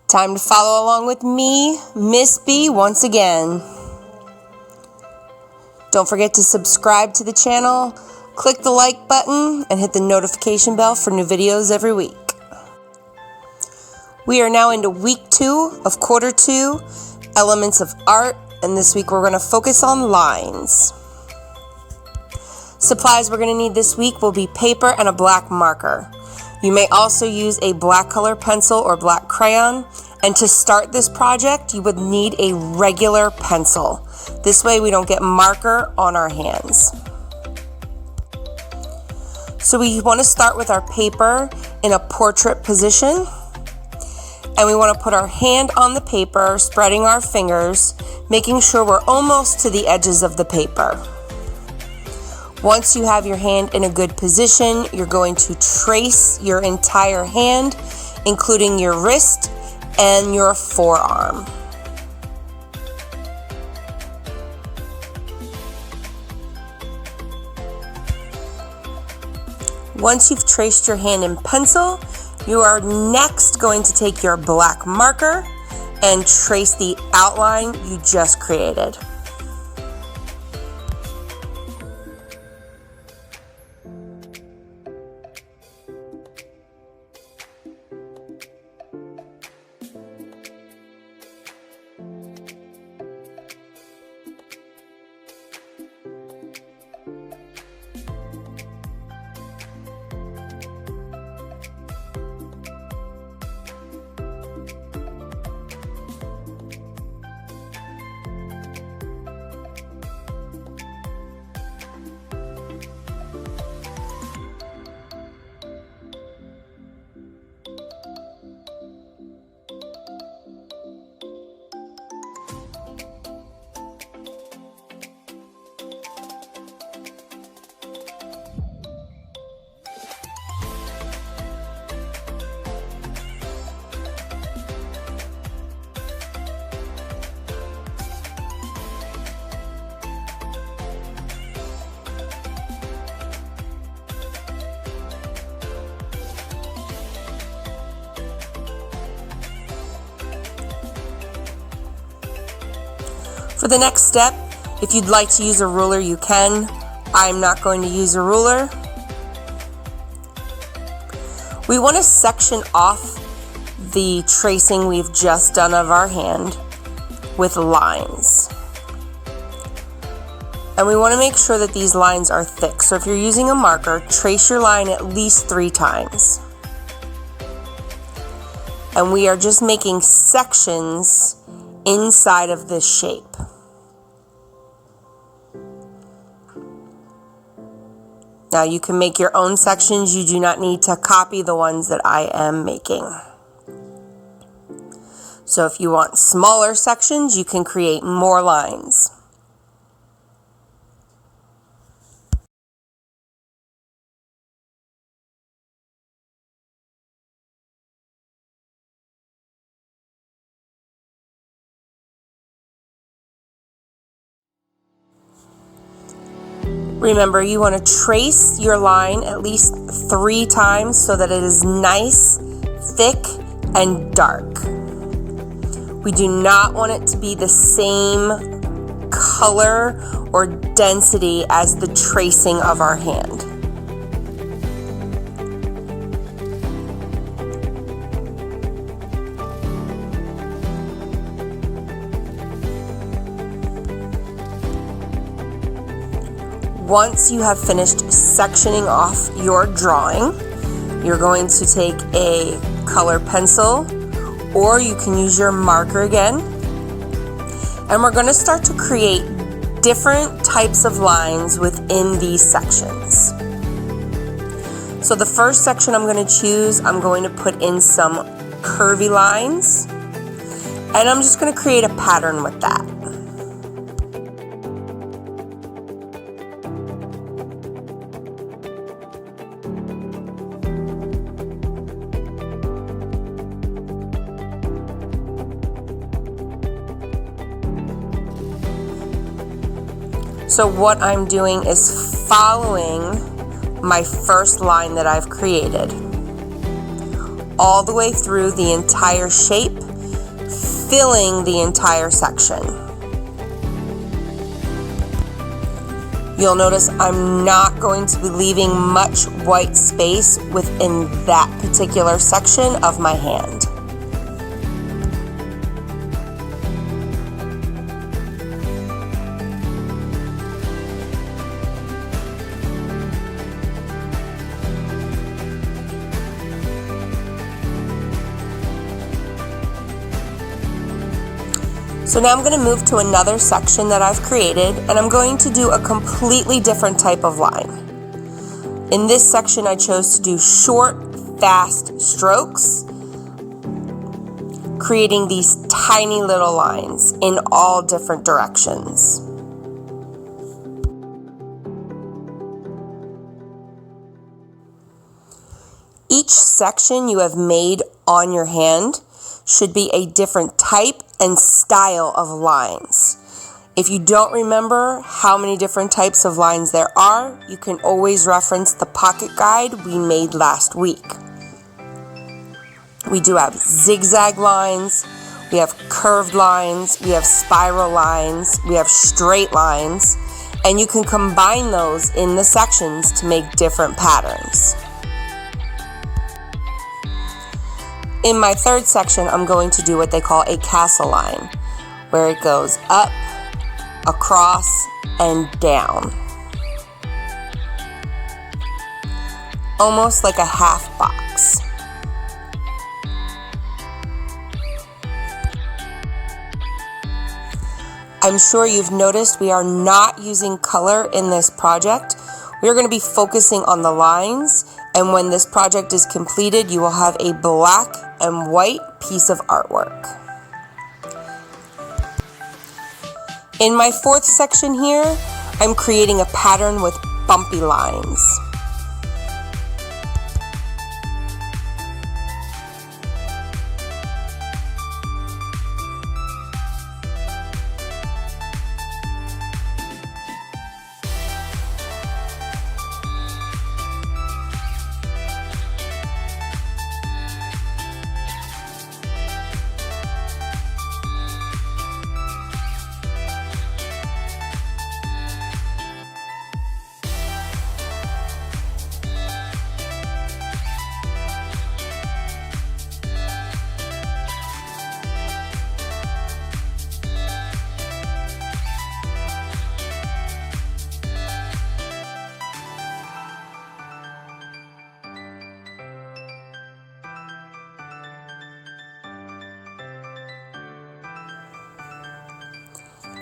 Time to follow along with me, Miss B, once again. Don't forget to subscribe to the channel, click the like button, and hit the notification bell for new videos every week. We are now into week 2 of quarter 2, Elements of Art, and this week we're going to focus on lines. Supplies we're going to need this week will be paper and a black marker. You may also use a black color pencil or black crayon, and to start this project you would need a regular pencil. This way we don't get marker on our hands. So we want to start with our paper in a portrait position, and we want to put our hand on the paper, spreading our fingers, making sure we're almost to the edges of the paper. Once you have your hand in a good position, you're going to trace your entire hand, including your wrist and your forearm. Once you've traced your hand in pencil, you are next going to take your black marker and trace the outline you just created. For the next step, if you'd like to use a ruler, you can. I'm not going to use a ruler. We want to section off the tracing we've just done of our hand with lines. And we want to make sure that these lines are thick. So if you're using a marker, trace your line at least 3 times. And we are just making sections inside of this shape. Now you can make your own sections. You do not need to copy the ones that I am making. So if you want smaller sections, you can create more lines. Remember, you want to trace your line at least 3 times so that it is nice, thick, and dark. We do not want it to be the same color or density as the tracing of our hand. Once you have finished sectioning off your drawing, you're going to take a color pencil, or you can use your marker again, and we're going to start to create different types of lines within these sections. So the first section I'm going to choose, I'm going to put in some curvy lines, and I'm just going to create a pattern with that. So what I'm doing is following my first line that I've created all the way through the entire shape filling the entire section. You'll notice I'm not going to be leaving much white space within that particular section of my hand. So now I'm going to move to another section that I've created, and I'm going to do a completely different type of line. In this section, I chose to do short, fast strokes, creating these tiny little lines in all different directions. Each section you have made on your hand should be a different type and style of lines. If you don't remember how many different types of lines there are, you can always reference the pocket guide we made last week. We do have zigzag lines, we have curved lines, we have spiral lines, we have straight lines, and you can combine those in the sections to make different patterns. In my third section, I'm going to do what they call a castle line, where it goes up, across, and down. Almost like a half box. I'm sure you've noticed we are not using color in this project. We're going to be focusing on the lines, and when this project is completed, you will have a black and white piece of artwork. In my fourth section here, I'm creating a pattern with bumpy lines.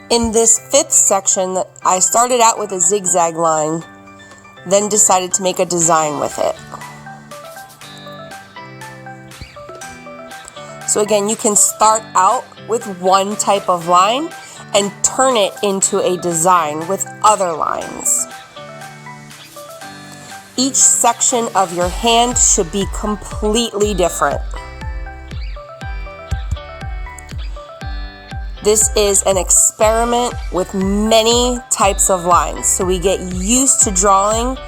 In this fifth section, I started out with a zigzag line, then decided to make a design with it. So again, you can start out with one type of line and turn it into a design with other lines. Each section of your hand should be completely different. This is an experiment with many types of lines, so we get used to drawing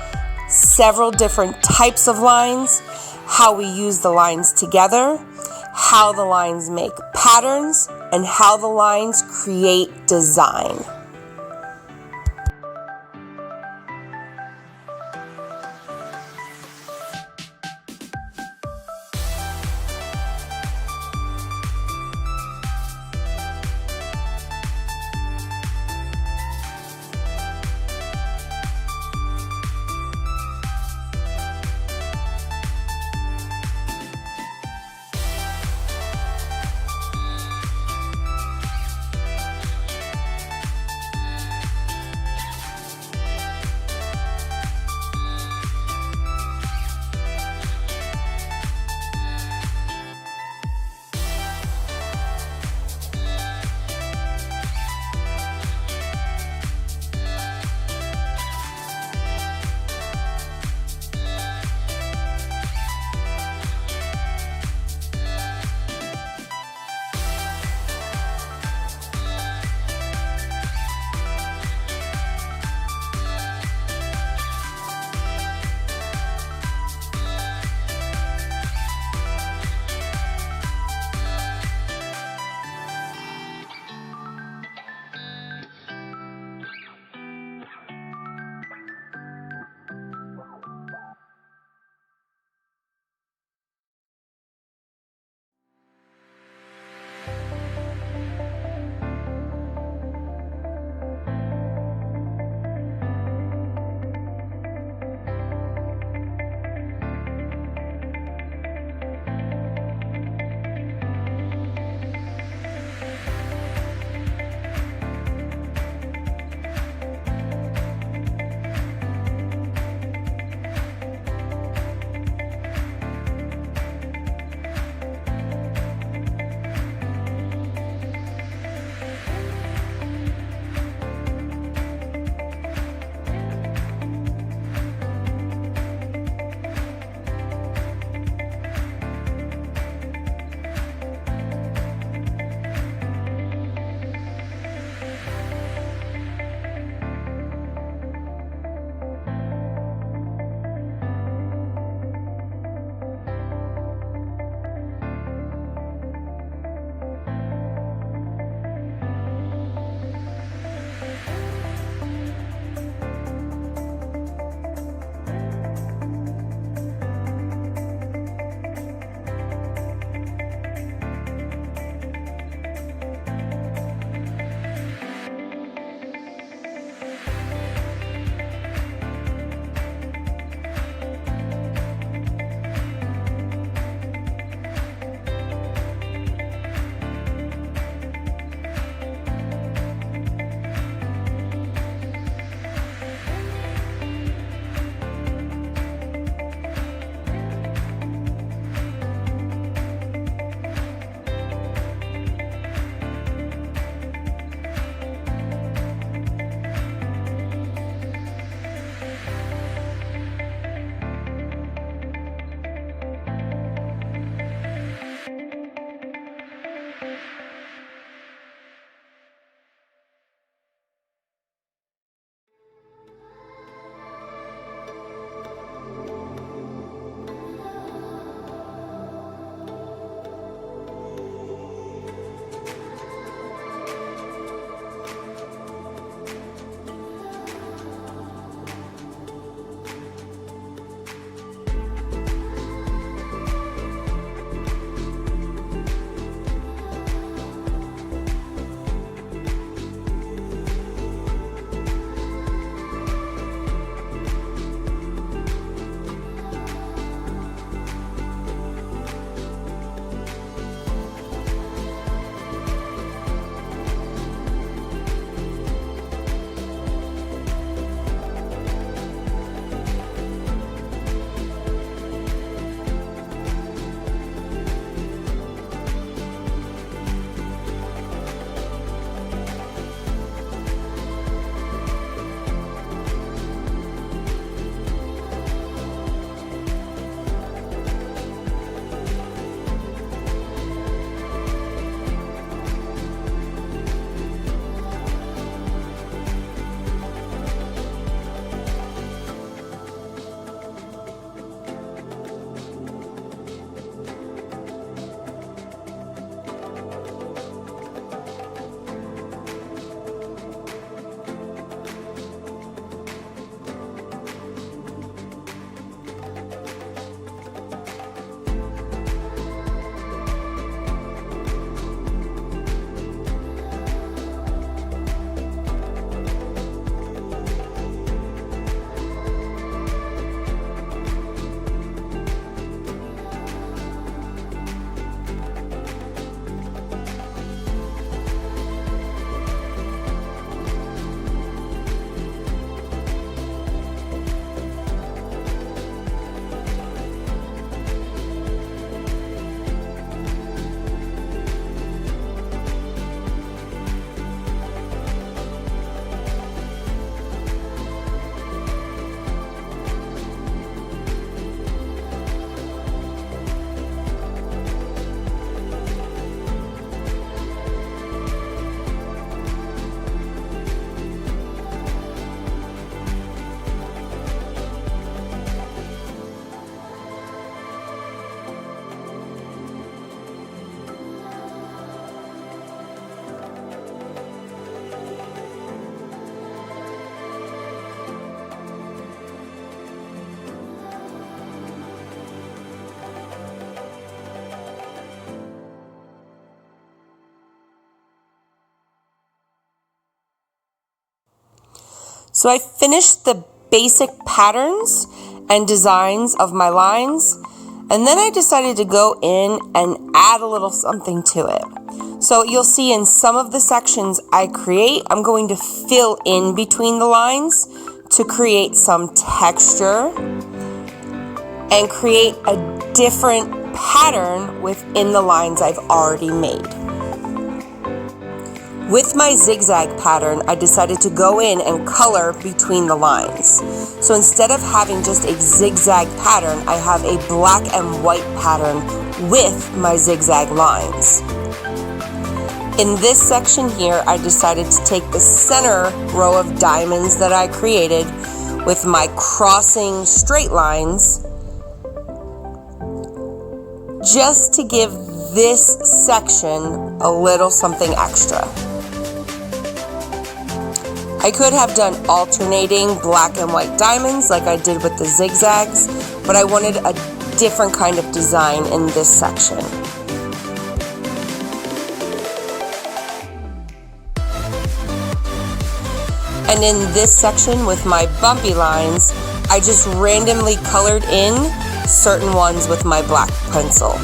several different types of lines, how we use the lines together, how the lines make patterns, and how the lines create design. So I finished the basic patterns and designs of my lines, and then I decided to go in and add a little something to it. So you'll see in some of the sections I create, I'm going to fill in between the lines to create some texture and create a different pattern within the lines I've already made. With my zigzag pattern, I decided to go in and color between the lines. So instead of having just a zigzag pattern, I have a black and white pattern with my zigzag lines. In this section here, I decided to take the center row of diamonds that I created with my crossing straight lines, just to give this section a little something extra. I could have done alternating black and white diamonds like I did with the zigzags, but I wanted a different kind of design in this section. And in this section with my bumpy lines, I just randomly colored in certain ones with my black pencil.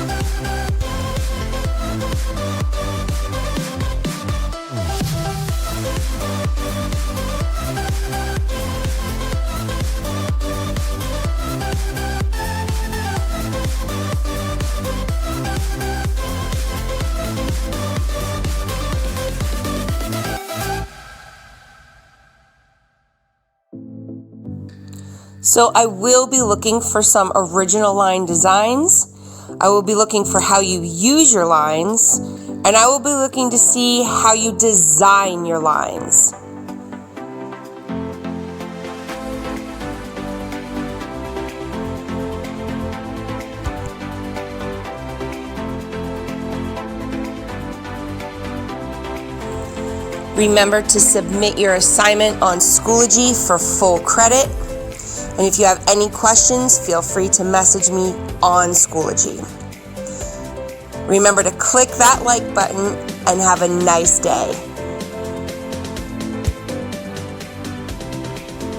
So I will be looking for some original line designs. I will be looking for how you use your lines, and I will be looking to see how you design your lines. Remember to submit your assignment on Schoology for full credit. And if you have any questions, feel free to message me on Schoology. Remember to click that like button and have a nice day.